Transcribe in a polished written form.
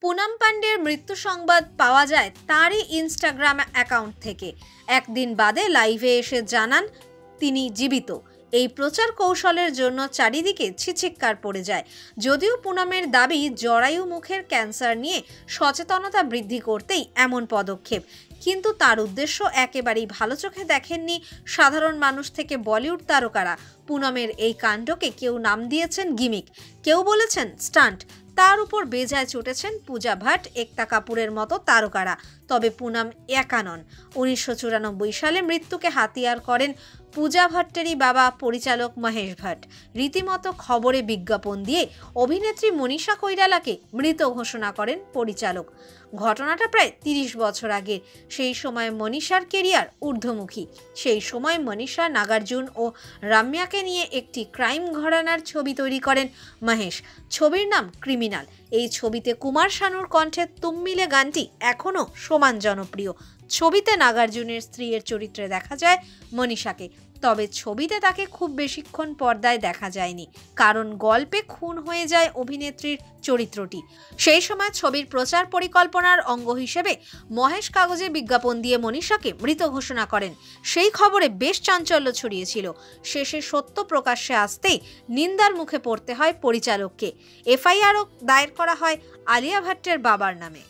পুনম পান্ডের মৃত্যু সংবাদ পাওয়া যায় তারই ইনস্টাগ্রাম অ্যাকাউন্ট থেকে। একদিন বাদে লাইভে এসে জানান তিনি জীবিত। এই প্রচার কৌশলের জন্য চারিদিকে ছিচিক্কার পড়ে যায়। যদিও পুনমের দাবি জরায়ু মুখের ক্যান্সার নিয়ে সচেতনতা বৃদ্ধি করতেই এমন পদক্ষেপ, কিন্তু তার উদ্দেশ্য একেবারেই ভালো চোখে দেখেননি সাধারণ মানুষ থেকে বলিউড তারকারা। পুনমের এই কাণ্ডকে কেউ নাম দিয়েছেন গিমিক, কেউ বলেছেন স্টান্ট। তার উপর বেজায় চটেছেন পূজা ভাট, একতা কাপুরের মতো তারকারা। তবে পুনম একা নন। 1994 সালে মৃত্যুকে হাতিয়ার করেন পূজা ভাট্টেরই বাবা পরিচালক মহেশ ভাট। রীতিমতো খবরে বিজ্ঞাপন দিয়ে অভিনেত্রী মনীষা কৈরালাকে মৃত ঘোষণা করেন পরিচালক। ঘটনাটা প্রায় 30 বছর আগের। সেই সময় মনীষার কেরিয়ার ঊর্ধ্বমুখী। সেই সময় মনীষা, নাগার্জুন ও রাম্যাকে নিয়ে একটি ক্রাইম ঘরানার ছবি তৈরি করেন মহেশ। ছবির নাম ক্রিমিনাল। এই ছবিতে কুমার শানুর কণ্ঠে তুম মিলে গানটি এখনও সমান জনপ্রিয়। ছবিতে নাগার্জুনের স্ত্রীর চরিত্রে দেখা যায় মনীষাকে। তবে ছবিতে তাকে খুব বেশিক্ষণ পর্দায় দেখা যায়নি, কারণ গল্পে খুন হয়ে যায় অভিনেত্রীর চরিত্রটি। সেই সময় ছবির প্রচার পরিকল্পনার অঙ্গ হিসেবে মহেশ কাগজে বিজ্ঞাপন দিয়ে মনীষাকে মৃত ঘোষণা করেন। সেই খবরে বেশ চাঞ্চল্য ছড়িয়েছিল। শেষে সত্য প্রকাশ্যে আসতেই নিন্দার মুখে পড়তে হয় পরিচালককে। এফআইআরও দায়ের করা হয় আলিয়া ভাট্টের বাবার নামে।